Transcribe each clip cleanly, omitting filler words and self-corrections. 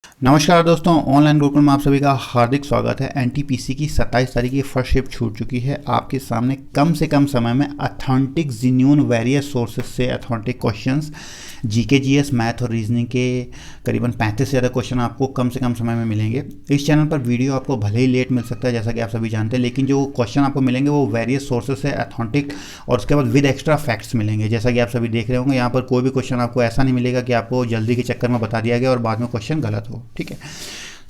नमस्कार दोस्तों, ऑनलाइन गुरुकुल में आप सभी का हार्दिक स्वागत है। एनटीपीसी की 27 तारीख की फर्स्ट शिफ्ट छूट चुकी है। आपके सामने कम से कम समय में अथेंटिक जेन्युइन वेरियस सोर्सेज से authentic questions GK GS math और रीजनिंग के करीबन 35 से ज़्यादा क्वेश्चन आपको कम से कम समय में मिलेंगे। इस चैनल पर वीडियो आपको भले ही लेट मिल सकता है, जैसा कि आप सभी जानते हैं, लेकिन जो क्वेश्चन आपको मिलेंगे वो वेरियस सोर्सेज से अथेंटिक और उसके बाद विद एक्स्ट्रा फैक्ट्स मिलेंगे। जैसा कि आप सभी देख रहे होंगे, यहाँ पर कोई भी क्वेश्चन आपको ऐसा नहीं मिलेगा कि आपको जल्दी के चक्कर में बता दिया गया और बाद में क्वेश्चन गलत हो। ठीक है।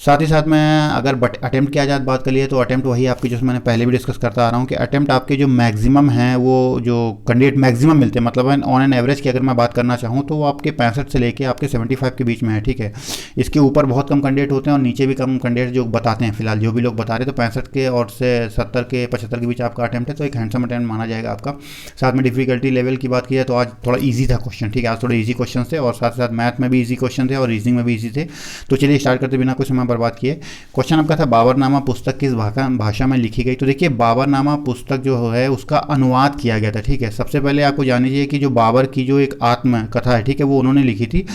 साथ ही साथ में अगर अटेम्प्ट की आज बात कर लिए तो अटेम्प्ट वही आपकी जो मैंने पहले भी डिस्कस करता आ रहा हूँ कि अटेम्प्ट आपके जो मैक्सिमम हैं वो जो कैंडिडेट मैक्सिमम मिलते हैं, मतलब ऑन एन एवरेज की अगर मैं बात करना चाहूँ तो वो आपके 65 से लेके आपके 75 के बीच में है। ठीक है। इसके ऊपर बहुत कम कैंडिडेट होते हैं और नीचे भी कम कैंडिडेट जो बताते हैं। फिलहाल जो भी लोग बता रहे हैं तो 65 के और से 70 के 75 के बीच आपका अटेम्प्ट है, तो एक हैंडसम अटेम्प्ट माना जाएगा आपका। साथ में डिफिकल्टी लेवल की बात की जाए तो आज थोड़ा ईजी था क्वेश्चन। ठीक है, आज थोड़े ईजी क्वेश्चन थे और साथ साथ मैथ में भी ईजी क्वेश्चन थे और रीजनिंग में भी ईजी थे। तो चलिए स्टार्ट करते बिना कुछ समय बर्बाद किए। क्वेश्चन आपका था बाबरनामा पुस्तक किस भाषा में लिखी गई। तो देखिए, बाबरनामा पुस्तक जो है उसका अनुवाद किया गया था। ठीक है। सबसे पहले आपको जान लीजिए कि जो बाबर की जो एक आत्म कथा है, ठीक है, वो उन्होंने लिखी थी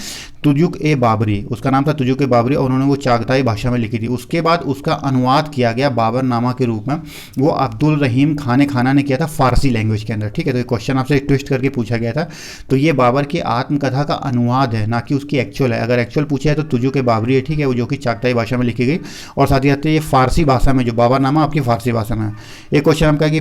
तुजुक ए बाबरी, उसका नाम था तुजुक ए बाबरी और उन्होंने वो चागताई भाषा में लिखी थी। उसके बाद उसका अनुवाद किया गया बाबरनामा के रूप में, वो अब्दुल रहीम खाना ने किया था फारसी लैंग्वेज के अंदर। ठीक है। तो ये क्वेश्चन आपसे ट्विस्ट करके पूछा गया था। तो ये बाबर की आत्मकथा का अनुवाद है, ना कि उसकी एक्चुअल है। अगर एक्चुअल पूछा है तो तुजुक ए बाबरी है। ठीक है, वो जो कि चागताई भाषा में लिखी गई और साथ ही साथ ये फारसी भाषा में, जो बाबरनामा आपकी फारसी भाषा में है। एक क्वेश्चन आपका कि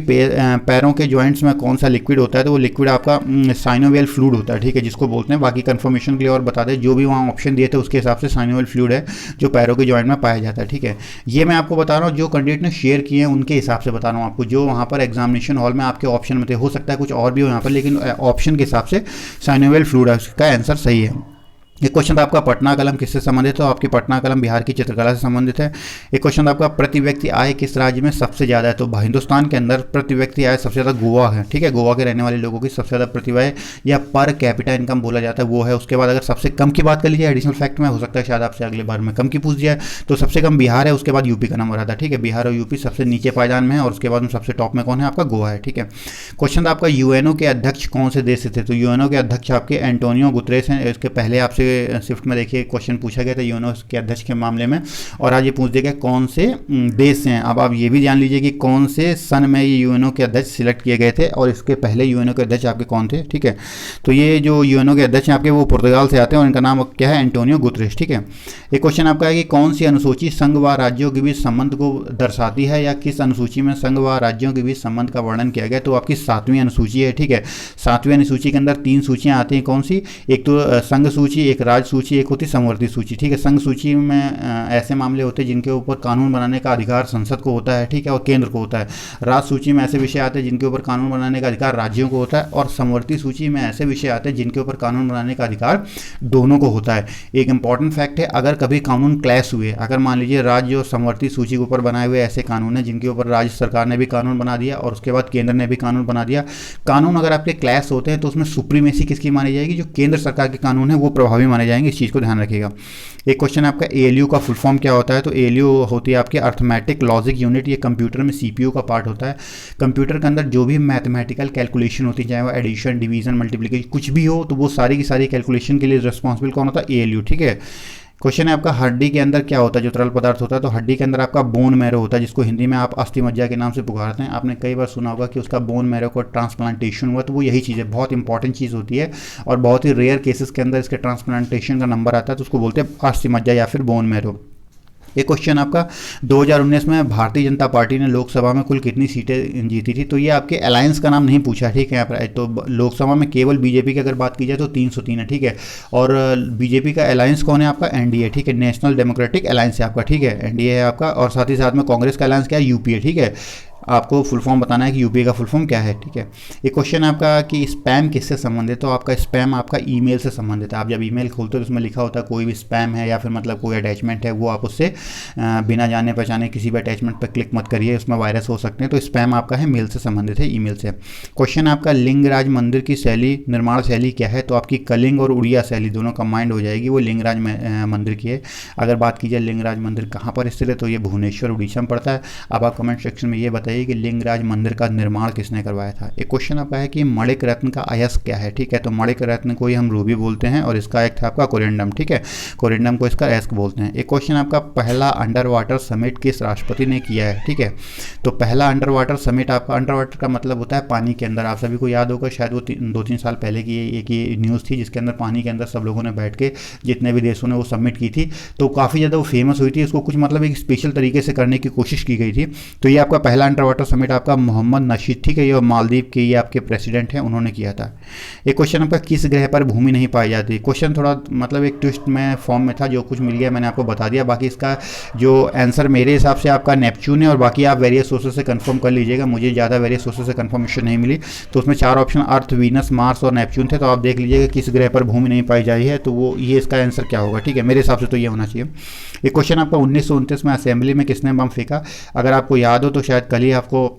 पैरों के जॉइंट्स में कौन सा लिक्विड होता है। तो वो लिक्विड आपका साइनोवियल फ्लूइड होता है। ठीक है, जिसको बोलते हैं, बाकी कंफर्मेशन के लिए और बता दें, जो भी वहाँ ऑप्शन दिए थे उसके हिसाब से साइनोवियल फ्लूइड है जो पैरों के जॉइंट में पाया जाता है। ठीक है, ये मैं आपको बता रहा हूँ जो कैंडिडेट ने शेयर किए हैं उनके हिसाब से बता रहा हूँ आपको, जो वहाँ पर एग्जामिनेशन हॉल में आपके ऑप्शन में थे। हो सकता है कुछ और भी हो यहाँ पर, लेकिन ऑप्शन के हिसाब से साइनोवियल फ्लूइड है, उसका आंसर सही है। एक क्वेश्चन था आपका पटना कलम किससे संबंधित है। तो आपकी पटना कलम बिहार की चित्रकला से संबंधित है। एक क्वेश्चन था आपका प्रति व्यक्ति आय किस राज्य में सबसे ज़्यादा है। तो हिंदुस्तान के अंदर प्रति व्यक्ति आय सबसे ज़्यादा गोवा है। ठीक है, गोवा के रहने वाले लोगों की सबसे ज़्यादा प्रतिभा है या पर कैपिटा इनकम बोला जाता है, वो है। उसके बाद अगर सबसे कम की बात कर लीजिए एडिशनल फैक्ट में, हो सकता है शायद आपसे अगले बार में कम की पूछ जाए, तो सबसे कम बिहार है, उसके बाद यूपी का नंबर आता है। ठीक है, बिहार और यूपी सबसे नीचे पायदान में है और उसके बाद में सबसे टॉप में कौन है, आपका गोवा है। ठीक है। क्वेश्चन था आपका यूएनओ के अध्यक्ष कौन से देश से थे। तो यूएनओ के अध्यक्ष आपके एंटोनियो गुतरेस हैं। इसके पहले आपसे शिफ्ट में देखिए क्वेश्चन पूछा गया था यूएनओ के अध्यक्ष के मामले में, और आज ये पूछ दिया गया कौन से देश हैं। अब आप ये भी जान लीजिए कि कौन से सन में ये यूएनओ के अध्यक्ष सिलेक्ट किए गए थे और इसके पहले यूएनओ के अध्यक्ष आपके कौन थे। ठीक है, तो ये जो यूएनओ के अध्यक्ष हैं आपके वो पुर्तगाल से आते हैं और इनका नाम क्या है, एंटोनियो गुतरेस। ठीक है। एक क्वेश्चन आपका है कि कौन सी अनुसूची संघ व राज्यों के बीच संबंध को दर्शाती है, या किस अनुसूची में संघ व राज्यों के बीच संबंध का वर्णन किया गया। तो आपकी 7वीं अनुसूची है। ठीक है, 7वीं अनुसूची के अंदर 3 सूचियां आती हैं। कौन सी, एक तो संघ सूची, एक राज्य सूची, एक होती समवर्ती सूची। ठीक है, संघ सूची में ऐसे मामले होते हैं जिनके ऊपर कानून बनाने का अधिकार संसद को होता है। ठीक है, और केंद्र को होता है। राज्य सूची में ऐसे विषय आते हैं जिनके ऊपर कानून बनाने का अधिकार राज्यों को होता है, और समवर्ती सूची में ऐसे विषय आते हैं जिनके ऊपर कानून बनाने का अधिकार दोनों को होता है। एक इंपॉर्टेंट फैक्ट है, अगर कभी कानून क्लैश हुए, अगर मान लीजिए राज्य और समवर्ती सूची के ऊपर बनाए हुए ऐसे कानून हैं जिनके ऊपर राज्य सरकार ने भी कानून बना दिया और उसके बाद केंद्र ने भी कानून बना दिया, कानून अगर आपके क्लैश होते हैं तो उसमें सुप्रीमेसी किसकी मानी जाएगी, जो केंद्र सरकार के कानून है वो प्रभावी माने जाएंगे। इस चीज़ को ध्यान रखिएगा। एक क्वेश्चन आपका एएलयू का फुल फॉर्म क्या होता है। तो एएलयू होती है आपकी अर्थमेटिक लॉजिक यूनिट। ये कंप्यूटर में सीपीयू का पार्ट होता है। कंप्यूटर के अंदर जो भी मैथमेटिकल कैलकुलेशन होती है, चाहे वो एडिशन, डिवीजन, मल्टीप्लिकेशन कुछ भी हो, तो वो सारी की सारी कैलकुलेशन के लिए रिस्पॉन्सिबल कौन होता है, एएलयू। ठीक है। क्वेश्चन है आपका हड्डी के अंदर क्या होता है, जो तरल पदार्थ होता है। तो हड्डी के अंदर आपका बोन मैरो होता है, जिसको हिंदी में आप अस्थि मज्जा के नाम से पुकारते हैं। आपने कई बार सुना होगा कि उसका बोन मैरो को ट्रांसप्लांटेशन हुआ, तो वो यही चीज़ है, बहुत इंपॉर्टेंट चीज़ होती है और बहुत ही रेयर केसेस के अंदर इसके ट्रांसप्लांटेशन का नंबर आता है, तो उसको बोलते हैं अस्थि मज्जा या फिर बोन मैरो। एक क्वेश्चन आपका 2019 में भारतीय जनता पार्टी ने लोकसभा में कुल कितनी सीटें जीती थी। तो ये आपके अलायंस का नाम नहीं पूछा। ठीक है, यहाँ पर तो लोकसभा में केवल बीजेपी की अगर बात की जाए तो 303 है। ठीक है, और बीजेपी का अलायंस कौन है, आपका एनडीए। ठीक है, नेशनल डेमोक्रेटिक अलायंस है आपका। ठीक है, एनडीए है आपका, और साथ ही साथ में कांग्रेस का अलायंस क्या है, यूपीए। ठीक है, आपको फुल फॉर्म बताना है कि यूपीए का फुल फॉर्म क्या है। ठीक है। एक क्वेश्चन आपका कि स्पैम किससे संबंधित है। तो आपका स्पैम आपका ईमेल से संबंधित है। आप जब ईमेल खोलते हो तो उसमें लिखा होता है कोई भी स्पैम है या फिर मतलब कोई अटैचमेंट है, वो आप उससे बिना जाने पहचाने किसी भी अटैचमेंट पर क्लिक मत करिए, उसमें वायरस हो सकते हैं। तो स्पैम आपका है मेल से संबंधित है, ईमेल से। क्वेश्चन आपका लिंगराज मंदिर की शैली, निर्माण शैली क्या है। तो आपकी कलिंग और उड़िया शैली दोनों कंबाइंड हो जाएगी, वो लिंगराज मंदिर की है। अगर बात की जाए लिंगराज मंदिर कहाँ पर स्थित है, तो ये भुवनेश्वर उड़ीसा में पड़ता है। अब आप कमेंट सेक्शन में ये बताइए बताइए कि लिंगराज मंदिर का निर्माण किसने करवाया था। एक क्वेश्चन आपका है कि मणिक रत्न का अयस्क क्या है। ठीक है, तो मणिक रत्न को ही हम रूबी बोलते हैं और इसका एक था आपका कोरिंडम। ठीक है, कोरिंडम को इसका अयस्क बोलते हैं। एक क्वेश्चन आपका, पहला अंडर वाटर समिट किस राष्ट्रपति ने किया है। ठीक है, तो पहला अंडर वाटर समिट, आपका अंडर वाटर का मतलब होता है पानी के अंदर। आप सभी को याद होगा, शायद वो 2-3 साल पहले की एक ये न्यूज़ थी जिसके अंदर पानी के अंदर सब लोगों ने बैठ के, जितने भी देशों ने वो सबमिट की थी, तो काफ़ी ज़्यादा वो फेमस हुई थी। इसको कुछ मतलब एक स्पेशल तरीके से करने की कोशिश की गई थी। तो ये आपका पहला अंडर वाटर समिट आपका मोहम्मद नशीद, ठीक है, ये मालदीव के ये आपके प्रेसिडेंट हैं, उन्होंने किया था। एक क्वेश्चन आपका, किस ग्रह पर भूमि नहीं पाई जाती। क्वेश्चन थोड़ा मतलब एक ट्विस्ट में फॉर्म में था, जो कुछ मिल गया मैंने आपको बता दिया। बाकी इसका जो आंसर मेरे हिसाब से आपका नेपच्यून है, और बाकी आप वेरियस सोर्सेज से कंफर्म कर लीजिएगा, मुझे ज़्यादा वेरियस सोर्सेज से कंफर्मेशन नहीं मिली। तो उसमें 4 ऑप्शन अर्थ, वीनस, मार्स और नेपच्यून थे। तो आप देख लीजिएगा किस ग्रह पर भूमि नहीं पाई जाती है, तो वो ये इसका आंसर क्या होगा। ठीक है, मेरे हिसाब से तो ये होना चाहिए। एक क्वेश्चन आपका, 1929 में असेंबली में किसने बम फेंका। अगर आपको याद हो तो शायद कल ही आपको,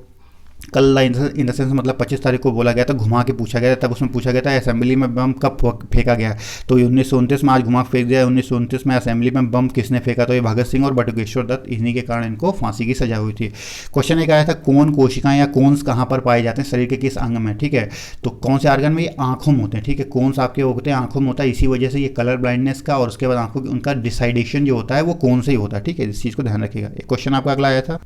कल इन द सेंस मतलब 25 तारीख को बोला गया था, घुमा के पूछा गया था, तब उसमें पूछा गया था असेंबली में बम कब फेंका गया। तो ये 1929 में आज घुमा फेंक दिया। 1929 में असेंबली में बम किसने फेंका, तो ये भगत सिंह और बटुकेश्वर दत्त, इन्हीं के कारण इनको फांसी की सजा हुई थी। क्वेश्चन एक आया था, कौन कोशिकाएं या कोन्स कहाँ पर पाए जाते हैं शरीर के किस अंग में। ठीक है, तो कौन से आर्गन में, ये आंखों में होते हैं। ठीक है, कोन्स आपके होते हैं आंखों में होता है, इसी वजह से ये कलर ब्लाइंडनेस का और उसके बाद आंखों की उनका डिसाइडेशन जो होता है वो कौन से ही होता है। ठीक है, इस चीज़ को ध्यान रखिएगा। एक क्वेश्चन आपका अगला आया था,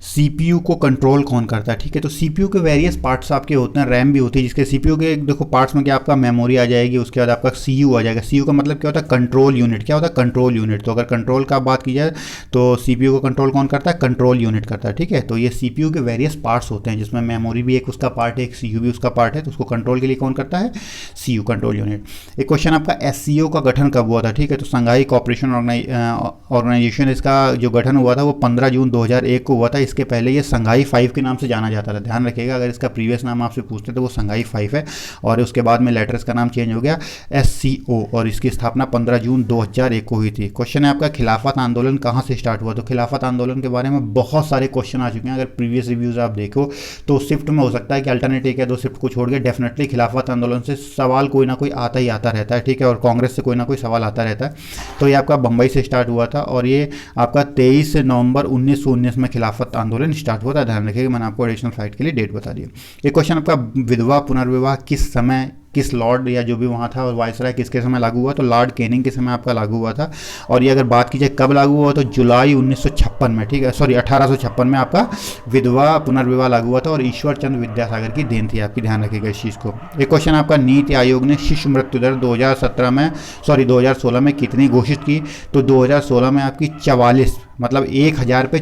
सीपीयू को कंट्रोल कौन करता है। ठीक है, तो सीपीयू के वेरियस पार्ट्स आपके होते हैं, रैम भी होती है, जिसके सीपीयू के देखो पार्ट्स में क्या आपका मेमोरी आ जाएगी, उसके बाद आपका सीयू आ जाएगा। सीयू का मतलब क्या होता है, कंट्रोल यूनिट। क्या होता है, कंट्रोल यूनिट। तो अगर कंट्रोल का बात की जाए तो सीपीयू को कंट्रोल कौन करता है, कंट्रोल यूनिट करता है। ठीक है, तो ये सीपीयू के वेरियस पार्ट्स होते हैं, जिसमें मेमोरी भी एक उसका पार्ट है, एक सीयू भी उसका पार्ट है। तो उसको कंट्रोल के लिए कौन करता है, सीयू, कंट्रोल यूनिट। एक क्वेश्चन आपका, एससीओ का गठन कब हुआ था। ठीक है, तो संघाई कॉपरेशन ऑर्गेनाइजेशन, इसका जो गठन हुआ था वो 15 जून 2001 को हुआ था। इसके पहले ये संघाई 5 के नाम से जाना जाता था। ध्यान रखिएगा, अगर इसका प्रीवियस नाम आपसे पूछते तो वो संघाई 5 है, और उसके बाद में लेटर्स का नाम चेंज हो गया एससीओ, और इसकी स्थापना 15 जून 2001 को हुई थी। क्वेश्चन है आपका, खिलाफत आंदोलन कहाँ से स्टार्ट हुआ। तो खिलाफत आंदोलन के बारे में बहुत सारे क्वेश्चन आ चुके हैं, अगर प्रीवियस रिव्यूज आप देखो तो शिफ्ट में हो सकता है कि अल्टरनेटिव या 2 शिफ्ट को छोड़ के डेफिनेटली खिलाफत आंदोलन से सवाल कोई ना कोई आता ही आता रहता है। ठीक है, और कांग्रेस से कोई ना कोई सवाल आता रहता है। तो ये आपका बम्बई से स्टार्ट हुआ था, और ये आपका 23 नवंबर 1919 में खिलाफत आंदोलन स्टार्ट हुआ था। ध्यान रखिएगा, मैंने आपको एडिशनल फ्लाइट के लिए डेट बता दिया। एक क्वेश्चन आपका, विधवा पुनर्विवाह किस समय, किस लॉर्ड या जो भी वहाँ था और वायसराय किसके समय लागू हुआ। तो लॉर्ड कैनिंग के समय आपका लागू हुआ था। और ये अगर बात की जाए कब लागू हुआ तो जुलाई 1956 में। ठीक है, सॉरी 1856 में आपका विधवा पुनर्विवाह लागू हुआ था, और ईश्वर चंद्र विद्यासागर की देन थी आपकी। ध्यान रखिएगा इस चीज़ को। एक क्वेश्चन आपका, नीति आयोग ने शिशु मृत्यु दर 2016 में कितनी घोषित की। तो 2016 में आपकी 44, मतलब 1000 पे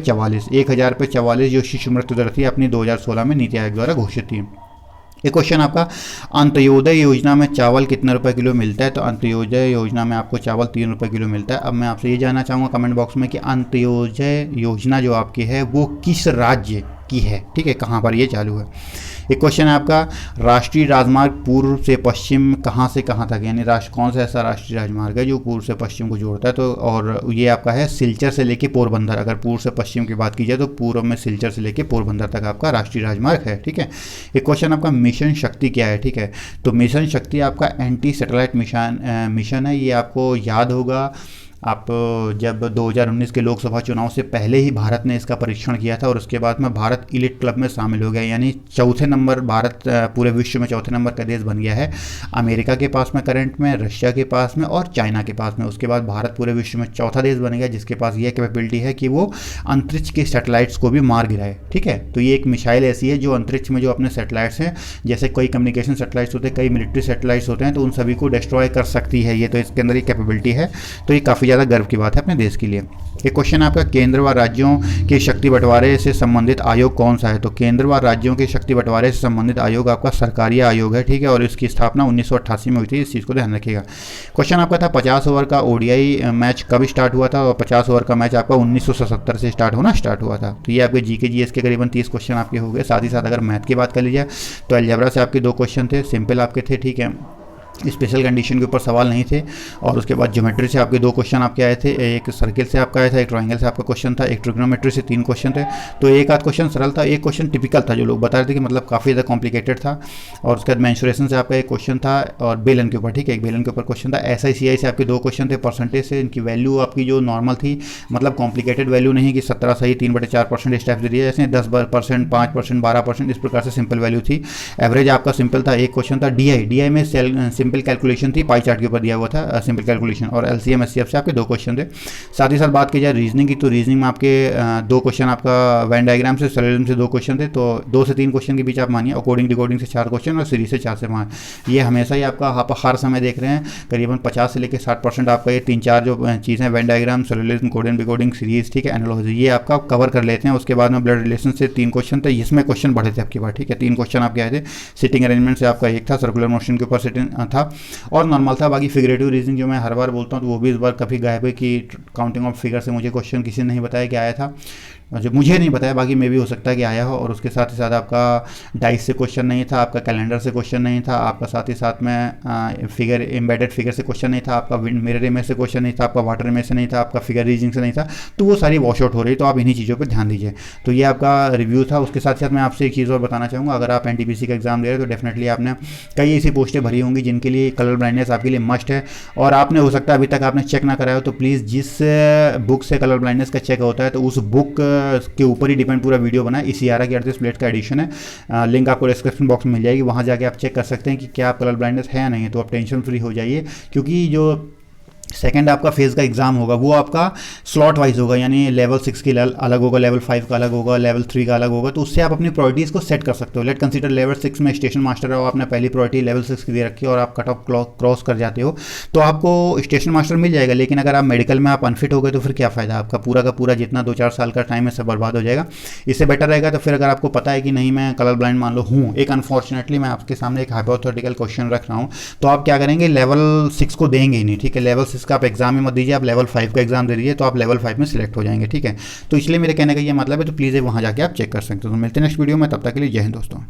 44 जो शिशु मृत्यु दर थी अपनी 2016 में नीति आयोग द्वारा घोषित थी। एक क्वेश्चन आपका, अंत्योदय योजना में चावल कितने रुपए किलो मिलता है। तो अंत्योदय योजना में आपको चावल 3 रुपये किलो मिलता है। अब मैं आपसे ये जानना चाहूँगा कमेंट बॉक्स में कि अंत्योदय योजना जो आपकी है वो किस राज्य की है। ठीक है, कहाँ पर ये चालू है। एक क्वेश्चन है आपका, राष्ट्रीय राजमार्ग पूर्व से पश्चिम कहाँ से कहाँ तक, यानी कौन सा ऐसा राष्ट्रीय राजमार्ग है जो पूर्व से पश्चिम को जोड़ता है। तो और ये आपका है सिलचर से लेके पोरबंदर। अगर पूर्व से पश्चिम की बात की जाए तो पूर्व में सिलचर से लेके पोरबंदर तक आपका राष्ट्रीय राजमार्ग है। ठीक है, एक क्वेश्चन आपका, मिशन शक्ति क्या है। ठीक है, तो मिशन शक्ति आपका एंटी सैटेलाइट मिशन है। ये आपको याद होगा, आप जब 2019 के लोकसभा चुनाव से पहले ही भारत ने इसका परीक्षण किया था, और उसके बाद में भारत इलिट क्लब में शामिल हो गया, यानी चौथे नंबर, भारत पूरे विश्व में चौथे नंबर का देश बन गया है। अमेरिका के पास में करंट में, रशिया के पास में और चाइना के पास में। उसके बाद भारत पूरे विश्व में चौथा देश बन गया जिसके पास ये कैपेबिलिटी है कि वो अंतरिक्ष के सैटेलाइट्स को भी मार गिराए। ठीक है, तो ये एक मिसाइल ऐसी है जो अंतरिक्ष में जो अपने सैटेलाइट्स हैं, जैसे कई कम्युनिकेशन सैटेलाइट्स होते हैं, कई मिलिट्री सैटेलाइट्स होते हैं, तो उन सभी को डिस्ट्रॉय कर सकती है ये। तो इसके अंदर ये कैपेबिलिटी है, तो ये काफ़ी ज़्यादा गर्व की बात है अपने देश के लिए। एक क्वेश्चन आपका, केंद्र व राज्यों के शक्ति बंटवारे से संबंधित आयोग कौन सा है। तो केंद्र व राज्यों के शक्ति बंटवारे से संबंधित आयोग आपका सरकारी आयोग है। ठीक है, और इसकी स्थापना 1988 में हुई थी। इस चीज़ को ध्यान रखिएगा। क्वेश्चन आपका था, 50 ओवर का ओडीआई मैच कब स्टार्ट हुआ था। और 50 ओवर का मैच आपका 1977 से स्टार्ट हुआ था। तो ये आपके जीके जीएस के करीबन 30 क्वेश्चन आपके हो गए। साथ ही साथ अगर मैथ की बात कर लीजिए तो अलजेब्रा से आपके 2 क्वेश्चन थे, सिंपल आपके थे। ठीक है, स्पेशल कंडीशन के ऊपर सवाल नहीं थे। और उसके बाद ज्योमेट्री से आपके 2 क्वेश्चन आपके आए थे, एक सर्किल से आपका आया था, एक ट्रायंगल से आपका क्वेश्चन था, एक ट्रिग्नोमेट्री से 3 क्वेश्चन थे। तो एक आध क्वेश्चन सरल था, एक क्वेश्चन टिपिकल था जो लोग बता रहे थे कि मतलब काफ़ी ज़्यादा कॉम्प्लिकेटेड था। और उसके बाद मेंसुरेशन से आपका एक क्वेश्चन था और बेलन के ऊपर, ठीक है, एक बेलन के ऊपर क्वेश्चन था। SI CI से आपके 2 क्वेश्चन थे, परसेंटेज से इनकी वैल्यू आपकी जो नॉर्मल थी, मतलब कॉम्प्लिकेटेड वैल्यू नहीं कि 17 सही 3/4% इस टाइप से दिया, जैसे 10%, 5%, 12%, इस प्रकार से सिंपल वैल्यू थी। एवरेज आपका सिंपल था। एक क्वेश्चन था DI में सिंपल कैलकुलेशन थी, पाई चार्ट के ऊपर दिया हुआ था सिंपल कैलकुलेशन। और LCM SCF से आपके 2 क्वेश्चन थे। साथ ही साथ बात की जाए रीजनिंग की, तो रीजनिंग में आपके 2 क्वेश्चन आपका वेन डायग्राम से, सोलिडम से 2 क्वेश्चन थे। तो 2 से 3 क्वेश्चन के बीच आप मानिए, अकॉर्डिंग डिकोडिंग से 4 क्वेश्चन और सीरीज से 4 से 5। ये हमेशा ही आपका आप हर समय देख रहे हैं करीबन 50 से लेकर 60% आपका ये 3-4 जो चीज़ें वेन डायग्राम, सोलिडम, कोडिंग डिकोडिंग, सीरीज, ठीक है, एनालॉजी, ये आपका कवर कर लेते हैं। उसके बाद में ब्लड रिलेशन से 3 क्वेश्चन थे, इसमें क्वेश्चन बढ़े थे आपकी बात, ठीक है, 3 क्वेश्चन आपके आए थे। सिटिंग अरेंजमेंट से आपका एक था, सर्कुलर मोशन के ऊपर सिटिंग था और नॉर्मल था। बाकी फिगरेटिव रीजनिंग जो मैं हर बार बोलता हूँ तो वो भी इस बार काफ़ी गायब है कि काउंटिंग ऑफ फिगर से मुझे क्वेश्चन किसी ने नहीं बताया कि आया था, जो मुझे नहीं बताया, बाकी मे भी हो सकता है कि आया हो। और उसके साथ ही साथ आपका डाइस से क्वेश्चन नहीं था, आपका कैलेंडर से क्वेश्चन नहीं था, आपका साथ ही साथ में फिगर एम्बेडेड फिगर से क्वेश्चन नहीं था, आपका मिरर इमेज से क्वेश्चन नहीं था, आपका वाटर इमेज से नहीं था, आपका फिगर रीजनिंग से नहीं था। तो वो सारी वॉश आउट हो रही, तो आप इन्हीं चीज़ों पर ध्यान दीजिए। तो ये आपका रिव्यू था। उसके साथ साथ मैं आपसे एक चीज़ और बताना चाहूँगा, अगर आप NTPC का एग्जाम दे रहे हैं तो डेफिनेटली आपने कई ऐसी पोस्टें भरी होंगी जिनके लिए कलर ब्लाइंडनेस आपके लिए मस्ट है। और आपने हो सकता है अभी तक आपने चेक ना कराया हो, तो प्लीज़ जिस बुक से कलर ब्लाइंडनेस का चेक होता है तो उस बुक के ऊपर ही डिपेंड पूरा वीडियो बना है। इसी 11 की प्लेट का एडिशन है, लिंक आपको डिस्क्रिप्शन बॉक्स में मिल जाएगी, वहाँ जाके आप चेक कर सकते हैं कि क्या आप कलर ब्लाइंडनेस है या नहीं है। तो आप टेंशन फ्री हो जाइए, क्योंकि जो सेकेंड आपका फेज़ का एग्जाम होगा वो आपका स्लॉट वाइज होगा, यानी लेवल 6 के अलग होगा, लेवल 5 का अलग होगा, लेवल 3 का अलग होगा। तो उससे आप अपनी प्रायोरिटीज़ को सेट कर सकते हो। लेट कंसीडर लेवल 6 में स्टेशन मास्टर है और आपने पहली प्रायोरिटी लेवल 6 की दे रखी है और आप कट ऑफ क्रॉस कर जाते हो तो आपको स्टेशन मास्टर मिल जाएगा। लेकिन अगर आप मेडिकल में आप अनफिट हो गए तो फिर क्या फ़ायदा, आपका पूरा का पूरा जितना 2-4 साल का टाइम है सब बर्बाद हो जाएगा। इससे बेटर रहेगा तो फिर अगर आपको पता है कि नहीं मैं कलर ब्लाइंड मान लो हूँ, एक अनफॉर्चुनेटली मैं आपके सामने एक हाइपोथेटिकल क्वेश्चन रख रहा हूँ, तो आप क्या करेंगे, लेवल 6 को देंगे ही नहीं, ठीक है। लेवल 6 का आप एग्जाम में मत दीजिए, आप लेवल 5 का एग्जाम दे दीजिए, तो आप लेवल 5 में सिलेक्ट हो जाएंगे, ठीक है। तो इसलिए मेरे कहने का ये मतलब है, तो प्लीज़ वहाँ जाके आप चेक कर सकते हो। तो मिलते हैं नेक्स्ट वीडियो में, तब तक के लिए जय हिंद दोस्तों।